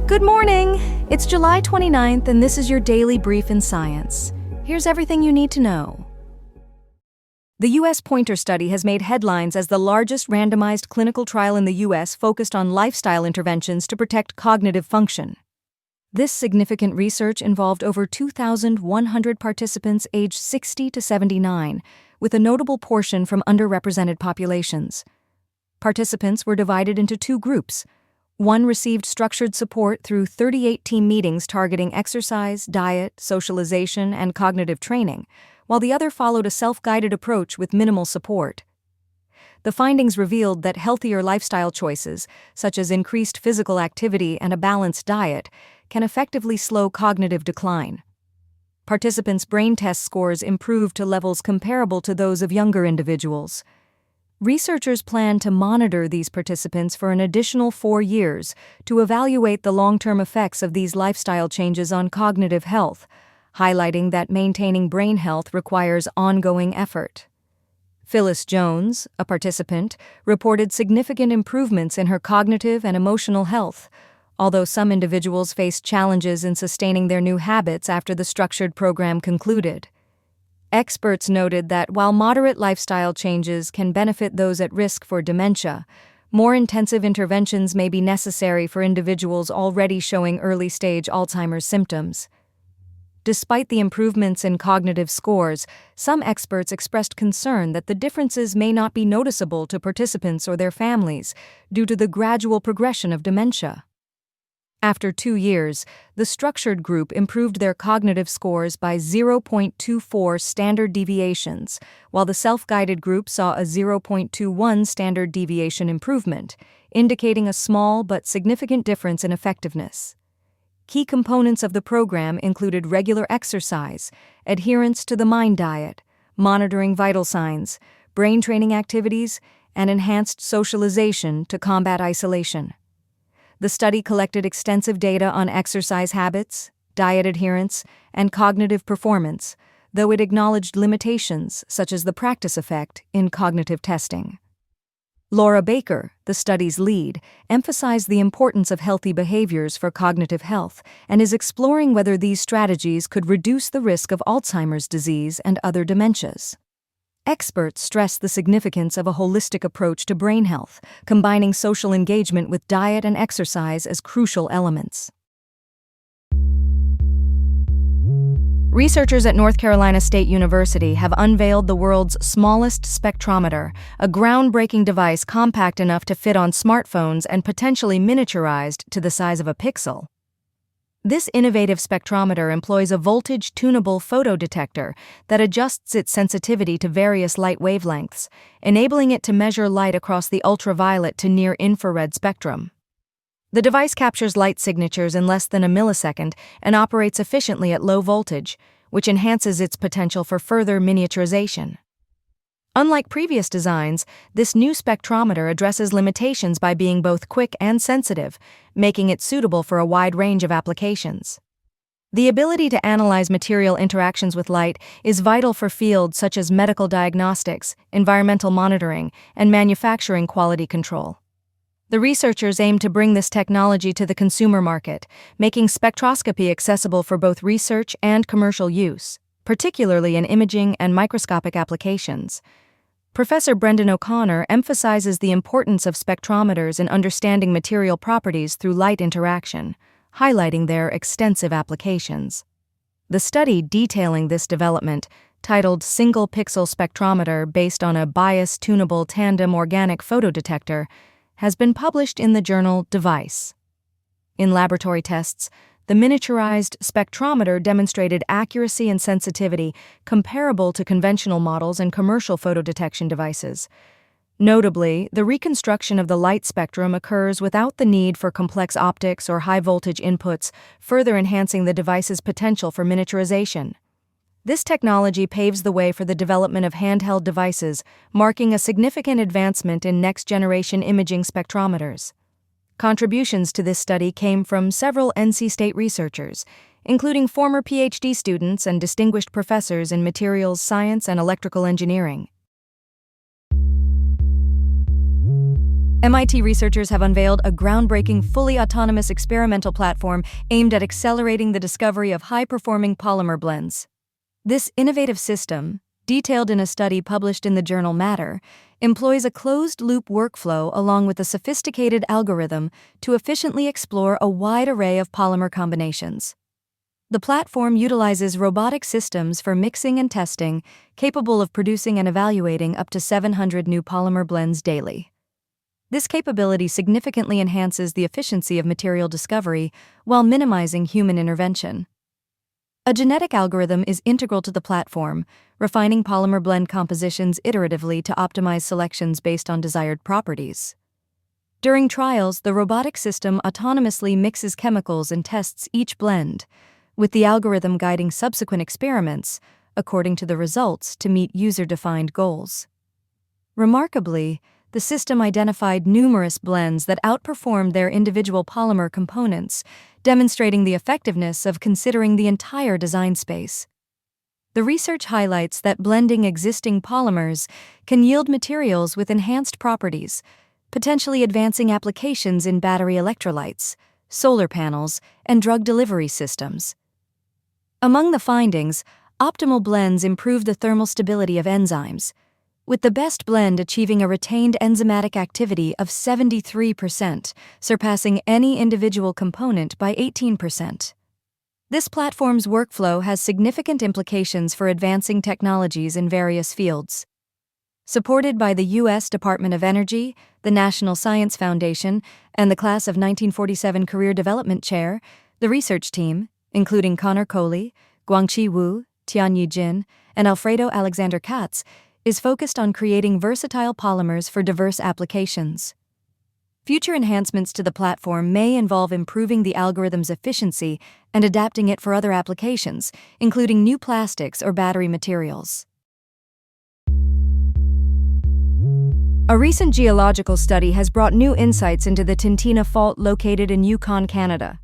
Good morning! It's July 29th, and this is your daily brief in science. Here's everything you need to know. The U.S. Pointer study has made headlines as the largest randomized clinical trial in the U.S. focused on lifestyle interventions to protect cognitive function. This significant research involved over 2,100 participants aged 60 to 79, with a notable portion from underrepresented populations. Participants were divided into two groups. One received structured support through 38 team meetings targeting exercise, diet, socialization, and cognitive training, while the other followed a self-guided approach with minimal support. The findings revealed that healthier lifestyle choices, such as increased physical activity and a balanced diet, can effectively slow cognitive decline. Participants' brain test scores improved to levels comparable to those of younger individuals. Researchers plan to monitor these participants for an additional 4 years to evaluate the long-term effects of these lifestyle changes on cognitive health, highlighting that maintaining brain health requires ongoing effort. Phyllis Jones, a participant, reported significant improvements in her cognitive and emotional health, although some individuals faced challenges in sustaining their new habits after the structured program concluded. Experts noted that while moderate lifestyle changes can benefit those at risk for dementia, more intensive interventions may be necessary for individuals already showing early-stage Alzheimer's symptoms. Despite the improvements in cognitive scores, some experts expressed concern that the differences may not be noticeable to participants or their families due to the gradual progression of dementia. After 2 years, the structured group improved their cognitive scores by 0.24 standard deviations, while the self-guided group saw a 0.21 standard deviation improvement, indicating a small but significant difference in effectiveness. Key components of the program included regular exercise, adherence to the MIND diet, monitoring vital signs, brain training activities, and enhanced socialization to combat isolation. The study collected extensive data on exercise habits, diet adherence, and cognitive performance, though it acknowledged limitations such as the practice effect in cognitive testing. Laura Baker, the study's lead, emphasized the importance of healthy behaviors for cognitive health and is exploring whether these strategies could reduce the risk of Alzheimer's disease and other dementias. Experts stress the significance of a holistic approach to brain health, combining social engagement with diet and exercise as crucial elements. Researchers at North Carolina State University have unveiled the world's smallest spectrometer, a groundbreaking device compact enough to fit on smartphones and potentially miniaturized to the size of a pixel. This innovative spectrometer employs a voltage-tunable photodetector that adjusts its sensitivity to various light wavelengths, enabling it to measure light across the ultraviolet to near-infrared spectrum. The device captures light signatures in less than a millisecond and operates efficiently at low voltage, which enhances its potential for further miniaturization. Unlike previous designs, this new spectrometer addresses limitations by being both quick and sensitive, making it suitable for a wide range of applications. The ability to analyze material interactions with light is vital for fields such as medical diagnostics, environmental monitoring, and manufacturing quality control. The researchers aim to bring this technology to the consumer market, making spectroscopy accessible for both research and commercial use, particularly in imaging and microscopic applications. Professor Brendan O'Connor emphasizes the importance of spectrometers in understanding material properties through light interaction, highlighting their extensive applications. The study detailing this development, titled Single Pixel Spectrometer based on a bias-tunable tandem organic photodetector, has been published in the journal Device. In laboratory tests, the miniaturized spectrometer demonstrated accuracy and sensitivity comparable to conventional models and commercial photodetection devices. Notably, the reconstruction of the light spectrum occurs without the need for complex optics or high-voltage inputs, further enhancing the device's potential for miniaturization. This technology paves the way for the development of handheld devices, marking a significant advancement in next-generation imaging spectrometers. Contributions to this study came from several NC State researchers, including former PhD students and distinguished professors in materials science and electrical engineering. MIT researchers have unveiled a groundbreaking, fully autonomous experimental platform aimed at accelerating the discovery of high-performing polymer blends. This innovative system, detailed in a study published in the journal Matter, employs a closed-loop workflow along with a sophisticated algorithm to efficiently explore a wide array of polymer combinations. The platform utilizes robotic systems for mixing and testing, capable of producing and evaluating up to 700 new polymer blends daily. This capability significantly enhances the efficiency of material discovery while minimizing human intervention. A genetic algorithm is integral to the platform, refining polymer blend compositions iteratively to optimize selections based on desired properties. During trials, the robotic system autonomously mixes chemicals and tests each blend, with the algorithm guiding subsequent experiments according to the results to meet user-defined goals. Remarkably, the system identified numerous blends that outperformed their individual polymer components, demonstrating the effectiveness of considering the entire design space. The research highlights that blending existing polymers can yield materials with enhanced properties, potentially advancing applications in battery electrolytes, solar panels, and drug delivery systems. Among the findings, optimal blends improve the thermal stability of enzymes, with the best blend achieving a retained enzymatic activity of 73%, surpassing any individual component by 18%. This platform's workflow has significant implications for advancing technologies in various fields. Supported by the U.S. Department of Energy, the National Science Foundation, and the Class of 1947 Career Development Chair, the research team, including Connor Coley, Guangqi Wu, Tianyi Jin, and Alfredo Alexander Katz, is focused on creating versatile polymers for diverse applications. Future enhancements to the platform may involve improving the algorithm's efficiency and adapting it for other applications, including new plastics or battery materials. A recent geological study has brought new insights into the Tintina Fault located in Yukon, Canada.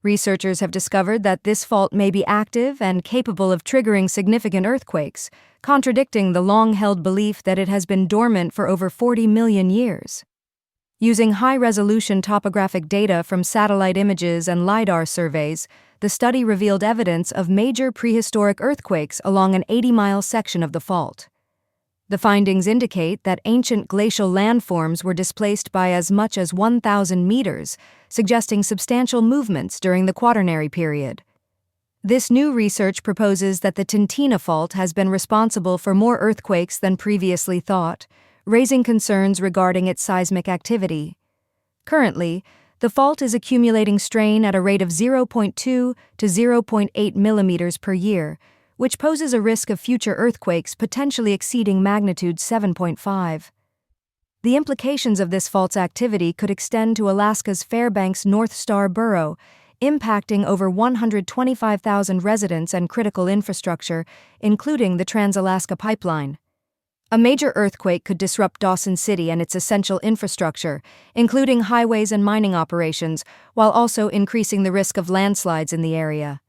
Researchers have discovered that this fault may be active and capable of triggering significant earthquakes, contradicting the long-held belief that it has been dormant for over 40 million years. Using high-resolution topographic data from satellite images and LiDAR surveys, the study revealed evidence of major prehistoric earthquakes along an 80-mile section of the fault. The findings indicate that ancient glacial landforms were displaced by as much as 1,000 meters, suggesting substantial movements during the Quaternary period. This new research proposes that the Tintina Fault has been responsible for more earthquakes than previously thought, raising concerns regarding its seismic activity. Currently, the fault is accumulating strain at a rate of 0.2 to 0.8 millimeters per year, which poses a risk of future earthquakes potentially exceeding magnitude 7.5. The implications of this fault's activity could extend to Alaska's Fairbanks North Star Borough, impacting over 125,000 residents and critical infrastructure, including the Trans-Alaska Pipeline. A major earthquake could disrupt Dawson City and its essential infrastructure, including highways and mining operations, while also increasing the risk of landslides in the area.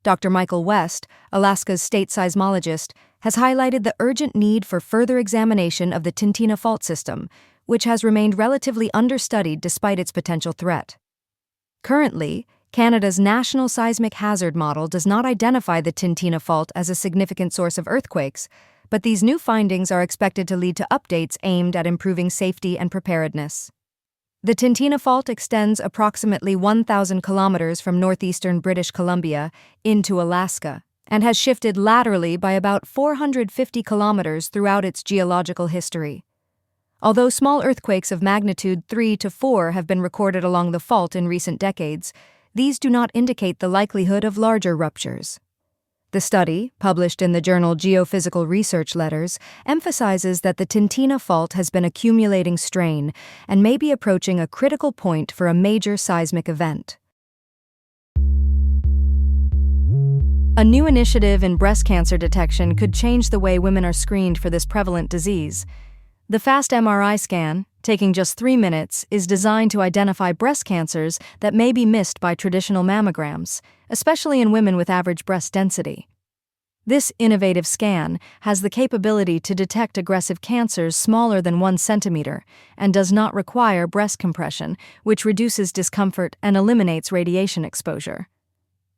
Dr. Michael West, Alaska's state seismologist, has highlighted the urgent need for further examination of the Tintina Fault system, which has remained relatively understudied despite its potential threat. Currently, Canada's National Seismic Hazard Model does not identify the Tintina Fault as a significant source of earthquakes, but these new findings are expected to lead to updates aimed at improving safety and preparedness. The Tintina Fault extends approximately 1,000 kilometers from northeastern British Columbia into Alaska and has shifted laterally by about 450 kilometers throughout its geological history. Although small earthquakes of magnitude 3 to 4 have been recorded along the fault in recent decades, these do not indicate the likelihood of larger ruptures. The study, published in the journal Geophysical Research Letters, emphasizes that the Tintina Fault has been accumulating strain and may be approaching a critical point for a major seismic event. A new initiative in breast cancer detection could change the way women are screened for this prevalent disease. The fast-MRI scan, taking just 3 minutes, is designed to identify breast cancers that may be missed by traditional mammograms, especially in women with average breast density. This innovative scan has the capability to detect aggressive cancers smaller than 1 centimeter and does not require breast compression, which reduces discomfort and eliminates radiation exposure.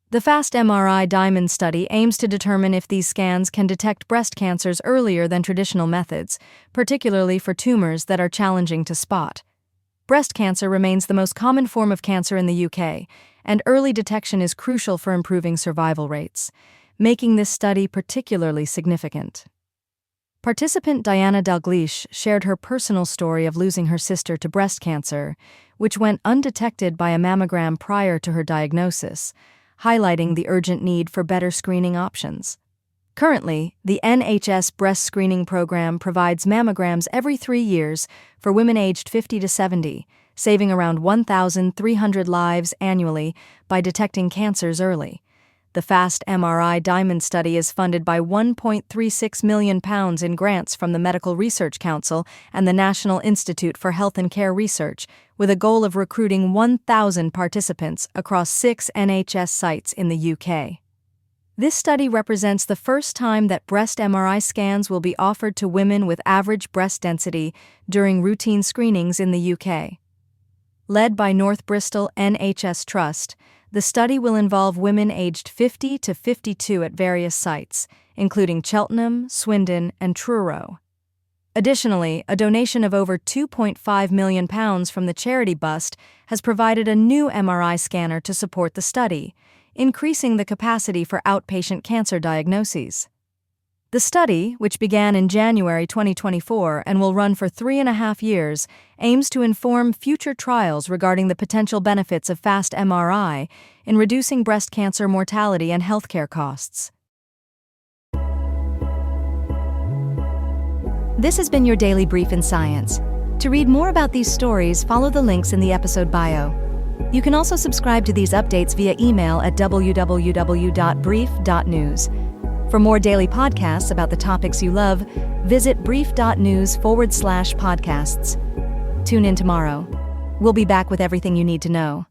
The fast-MRI-Diamond study aims to determine if these scans can detect breast cancers earlier than traditional methods, particularly for tumors that are challenging to spot. Breast cancer remains the most common form of cancer in the UK, and early detection is crucial for improving survival rates, making this study particularly significant. Participant Diana Dalglish shared her personal story of losing her sister to breast cancer, which went undetected by a mammogram prior to her diagnosis, highlighting the urgent need for better screening options. Currently, the NHS breast screening program provides mammograms every 3 years for women aged 50 to 70, saving around 1,300 lives annually by detecting cancers early. The fast-MRI-Diamond study is funded by £1.36 million in grants from the Medical Research Council and the National Institute for Health and Care Research, with a goal of recruiting 1,000 participants across 6 NHS sites in the UK. This study represents the first time that breast MRI scans will be offered to women with average breast density during routine screenings in the UK. Led by North Bristol NHS Trust, the study will involve women aged 50 to 52 at various sites, including Cheltenham, Swindon, and Truro. Additionally, a donation of over £2.5 million from the charity Bust has provided a new MRI scanner to support the study, increasing the capacity for outpatient cancer diagnoses. The study, which began in January 2024 and will run for 3.5 years, aims to inform future trials regarding the potential benefits of fast MRI in reducing breast cancer mortality and healthcare costs. This has been your Daily Brief in Science. To read more about these stories, follow the links in the episode bio. You can also subscribe to these updates via email at www.brief.news. For more daily podcasts about the topics you love, visit brief.news/podcasts. Tune in tomorrow. We'll be back with everything you need to know.